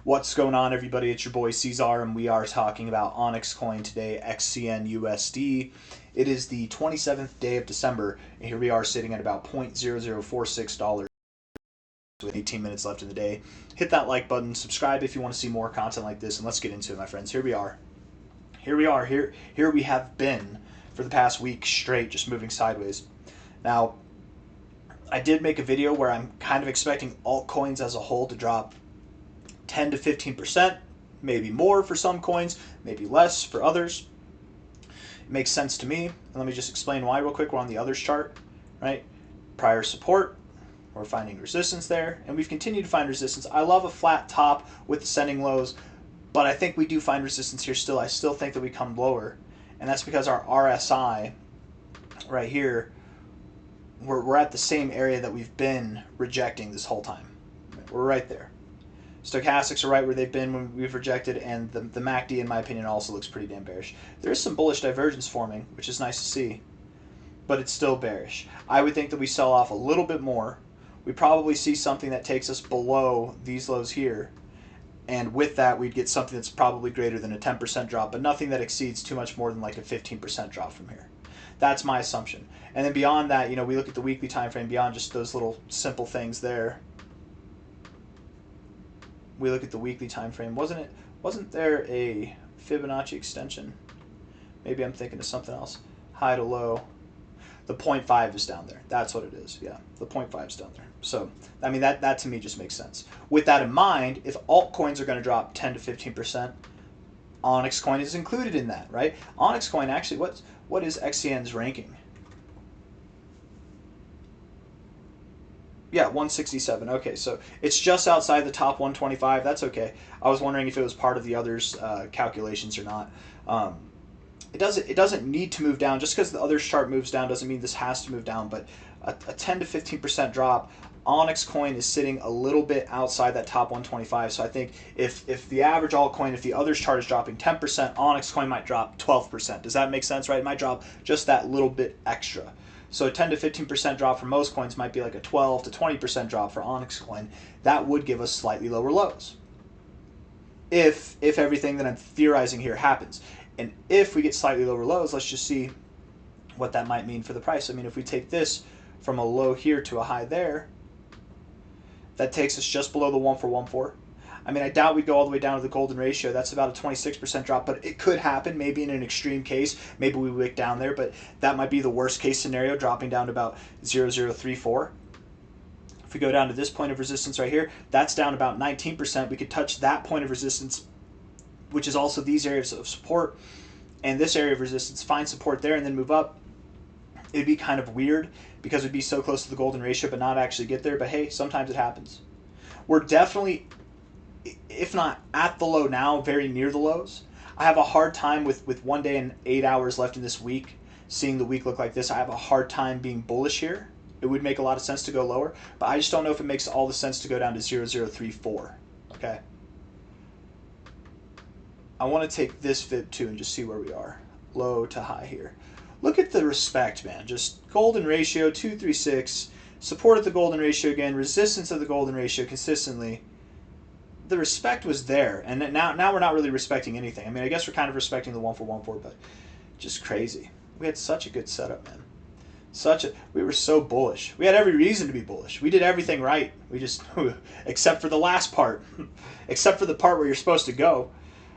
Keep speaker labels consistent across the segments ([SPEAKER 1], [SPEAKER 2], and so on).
[SPEAKER 1] What's going on, everybody? It's your boy C-Zar, and we are talking about OnyxCoin today, XCN USD. It is the 27th day of December, and here we are sitting at about $0.0046 with 18 minutes left in the day. Hit that like button, subscribe if you want to see more content like this, and let's get into it, my friends. Here we are. Here we have been for the past week straight, just moving sideways. Now, I did make a video where I'm kind of expecting altcoins as a whole to drop 10 to 15%, maybe more for some coins, maybe less for others. It makes sense to me. And let me just explain why real quick. We're on the others chart, right? Prior support, we're finding resistance there, and we've continued to find resistance. I love a flat top with ascending lows, but I think we do find resistance here still. I still think that we come lower, and that's because our RSI right here, we're at the same area that we've been rejecting this whole time. We're right there. Stochastics are right where they've been when we've rejected, and the MACD, in my opinion, also looks pretty damn bearish. There is some bullish divergence forming, which is nice to see, but it's still bearish. I would think that we sell off a little bit more. We probably see something that takes us below these lows here, and with that, we'd get something that's probably greater than a 10% drop, but nothing that exceeds too much more than like a 15% drop from here. That's my assumption. And then beyond that, you know, we look at the weekly time frame beyond just those little simple things there. We look at the weekly time frame. Wasn't there a Fibonacci extension? Maybe I'm thinking of something else. High to low. The 0.5 is down there. That's what it is. Yeah, the 0.5 is down there. So, I mean, that to me just makes sense. With that in mind, if altcoins are going to drop 10 to 15%, OnyxCoin is included in that, right? OnyxCoin, actually, what is XCN's ranking? Yeah, 167. Okay, so it's just outside the top 125. That's okay. I was wondering if it was part of the others' calculations or not. It doesn't need to move down. Just because the others chart moves down doesn't mean this has to move down. But a 10 to 15% drop, OnyxCoin is sitting a little bit outside that top 125. So I think if the average altcoin, if the others chart is dropping 10%, OnyxCoin might drop 12%. Does that make sense, right? It might drop just that little bit extra. So a 10 to 15% drop for most coins might be like a 12 to 20% drop for OnyxCoin. That would give us slightly lower lows, if everything that I'm theorizing here happens. And if we get slightly lower lows, let's just see what that might mean for the price. I mean, if we take this from a low here to a high there, that takes us just below the 1-for-1-4. I mean, I doubt we'd go all the way down to the golden ratio. That's about a 26% drop, but it could happen. Maybe in an extreme case, maybe we wick down there, but that might be the worst case scenario, dropping down to about 0.0034. If we go down to this point of resistance right here, that's down about 19%. We could touch that point of resistance, which is also these areas of support, and this area of resistance, find support there and then move up. It'd be kind of weird because we'd be so close to the golden ratio but not actually get there, but hey, sometimes it happens. We're definitely, if not at the low now, very near the lows. I have a hard time with 1 day and 8 hours left in this week, seeing the week look like this. I have a hard time being bullish here. It would make a lot of sense to go lower, but I just don't know if it makes all the sense to go down to 0.0034. Okay. I want to take this fib too and just see where we are. Low to high here. Look at the respect, man. Just golden ratio, 236. Support at the golden ratio again. Resistance at the golden ratio consistently. The respect was there, and now we're not really respecting anything. I mean, I guess we're kind of respecting the 1-for-1-4, but just crazy. We had such a good setup, man. We were so bullish. We had every reason to be bullish. We did everything right. We just, except for the last part, except for the part where you're supposed to go.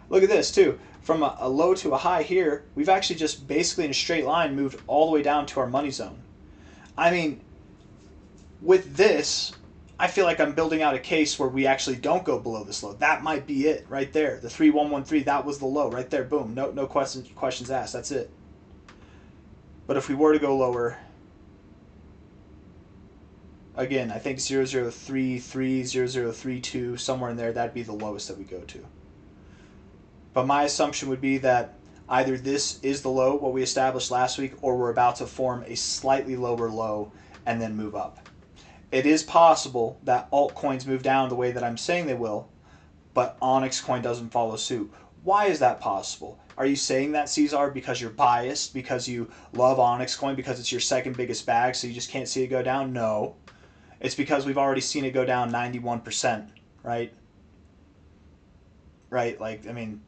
[SPEAKER 1] Look at this too. From a low to a high here, we've actually just basically in a straight line moved all the way down to our money zone. I mean, with this, I feel like I'm building out a case where we actually don't go below this low. That might be it right there. The 3113, that was the low right there. Boom. No questions asked. That's it. But if we were to go lower, again, I think 0.0033, 0.0032, somewhere in there, that'd be the lowest that we go to. But my assumption would be that either this is the low, what we established last week, or we're about to form a slightly lower low and then move up. It is possible that altcoins move down the way that I'm saying they will, but OnyxCoin doesn't follow suit. Why is that possible? Are you saying that, C-Zar, because you're biased, because you love OnyxCoin, because it's your second biggest bag, so you just can't see it go down? No. It's because we've already seen it go down 91%, right? right? Like, I mean,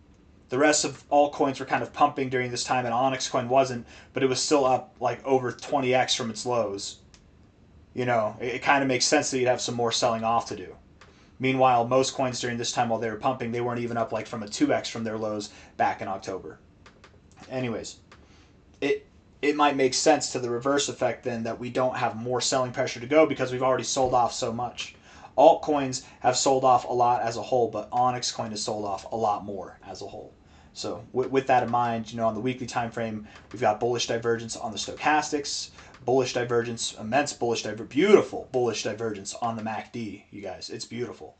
[SPEAKER 1] the rest of altcoins were kind of pumping during this time, and OnyxCoin wasn't, but it was still up like over 20x from its lows. You know, it kind of makes sense that you'd have some more selling off to do. Meanwhile, most coins during this time while they were pumping, they weren't even up like from a 2x from their lows back in October. Anyways, it it might make sense to the reverse effect then that we don't have more selling pressure to go because we've already sold off so much. Altcoins have sold off a lot as a whole, but OnyxCoin has sold off a lot more as a whole. So with that in mind, you know, on the weekly time frame, we've got bullish divergence on the stochastics, bullish divergence, immense bullish divergence, beautiful bullish divergence on the MACD, you guys. It's beautiful.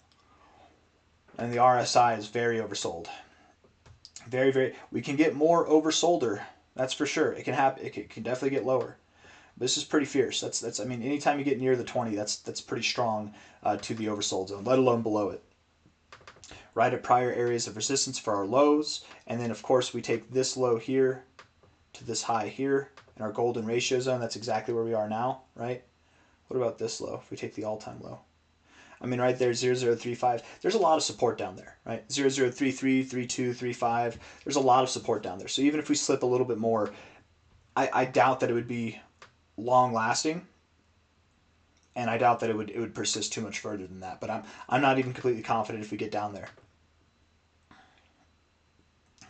[SPEAKER 1] And the RSI is very oversold. Very, very. We can get more oversolder. That's for sure. It can happen. It can definitely get lower. But this is pretty fierce. That's. I mean, anytime you get near the 20, that's pretty strong to the oversold zone, let alone below it. Right at prior areas of resistance for our lows, and then of course we take this low here to this high here in our golden ratio zone. That's exactly where we are now, right? What about this low? If we take the all-time low, I mean, right there, 0035. There's a lot of support down there, right? 0033, 32, 35. There's a lot of support down there. So even if we slip a little bit more, I doubt that it would be long lasting, and I doubt that it would persist too much further than that. But I'm not even completely confident if we get down there.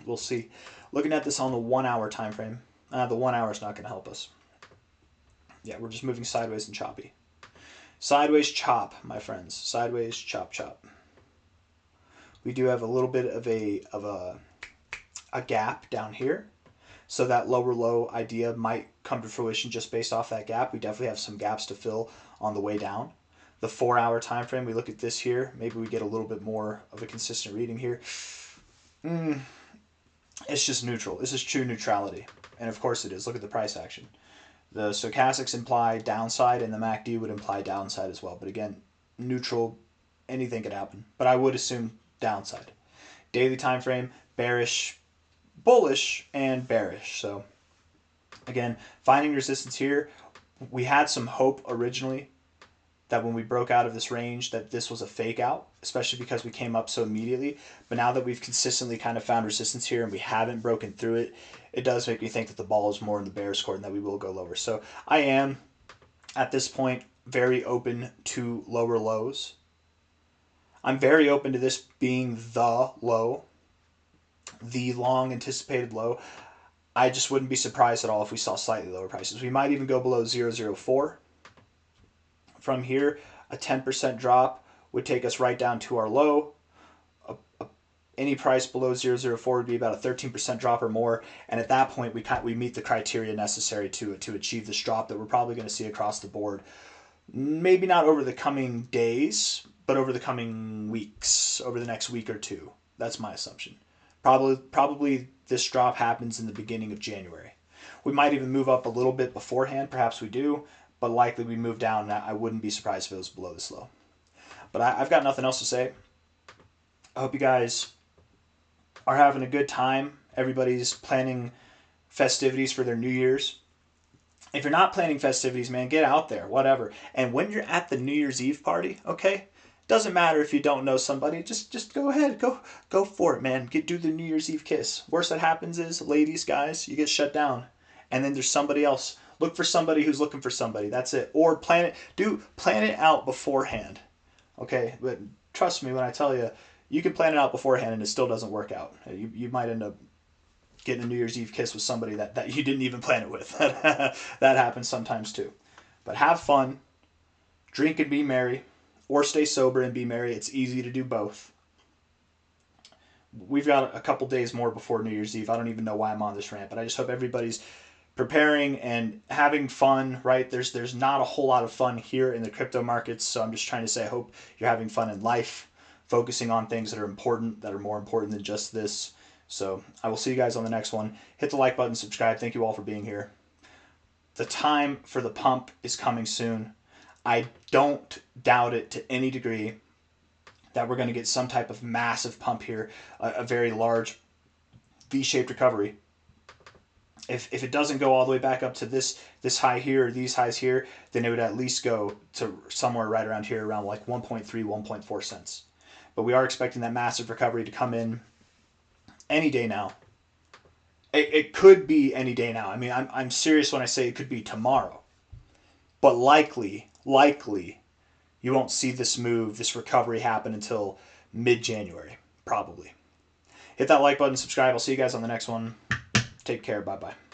[SPEAKER 1] We'll see. Looking at this on the 1 hour time frame, the 1 hour is not going to help us. Yeah, we're just moving sideways and choppy. Sideways chop, my friends. Sideways chop chop. We do have a little bit of a gap down here. So that lower low idea might come to fruition just based off that gap. We definitely have some gaps to fill on the way down. The 4 hour time frame, we look at this here. Maybe we get a little bit more of a consistent reading here. It's just neutral. This is true neutrality. And of course it is. Look at the price action. The stochastics imply downside, and the MACD would imply downside as well. But again, neutral, anything could happen. But I would assume downside. Daily time frame, bearish, bullish, and bearish. So again, finding resistance here. We had some hope originally that when we broke out of this range that this was a fake out, especially because we came up so immediately. But now that we've consistently kind of found resistance here and we haven't broken through it, it does make me think that the ball is more in the bear's court and that we will go lower. So I am, at this point, very open to lower lows. I'm very open to this being the low, the long anticipated low. I just wouldn't be surprised at all if we saw slightly lower prices. We might even go below 004. From here, a 10% drop would take us right down to our low. Any price below 004 would be about a 13% drop or more, and at that point we meet the criteria necessary to achieve this drop that we're probably going to see across the board. Maybe not over the coming days, but over the coming weeks, over the next week or two. That's my assumption. Probably this drop happens in the beginning of January. We might even move up a little bit beforehand, perhaps we do, but likely we move down. I wouldn't be surprised if it was below this low. But I've got nothing else to say. I hope you guys are having a good time. Everybody's planning festivities for their New Year's. If you're not planning festivities, man, get out there, whatever. And when you're at the New Year's Eve party, okay, doesn't matter if you don't know somebody, just go ahead, go for it, man. Do the New Year's Eve kiss. Worst that happens is, ladies, guys, you get shut down. And then there's somebody else. Look for somebody who's looking for somebody. That's it. Or plan it out beforehand. Okay, but trust me when I tell you, you can plan it out beforehand and it still doesn't work out. You might end up getting a New Year's Eve kiss with somebody that you didn't even plan it with. That happens sometimes too. But have fun, drink and be merry, or stay sober and be merry. It's easy to do both. We've got a couple days more before New Year's Eve. I don't even know why I'm on this rant, but I just hope everybody's preparing and having fun, right? There's not a whole lot of fun here in the crypto markets, so I'm just trying to say I hope you're having fun in life, focusing on things that are important, that are more important than just this. So I will see you guys on the next one. Hit the like button, subscribe. Thank you all for being here. The time for the pump is coming soon. I don't doubt it to any degree that we're going to get some type of massive pump here, a very large V-shaped recovery. If it doesn't go all the way back up to this high here or these highs here, then it would at least go to somewhere right around here, around like 1.3, 1.4 cents. but we are expecting that massive recovery to come in any day now. It could be any day now. I mean, I'm serious when I say it could be tomorrow. But likely, you won't see this move, this recovery happen until mid-January, probably. Hit that like button, subscribe. I'll see you guys on the next one. Take care. Bye-bye.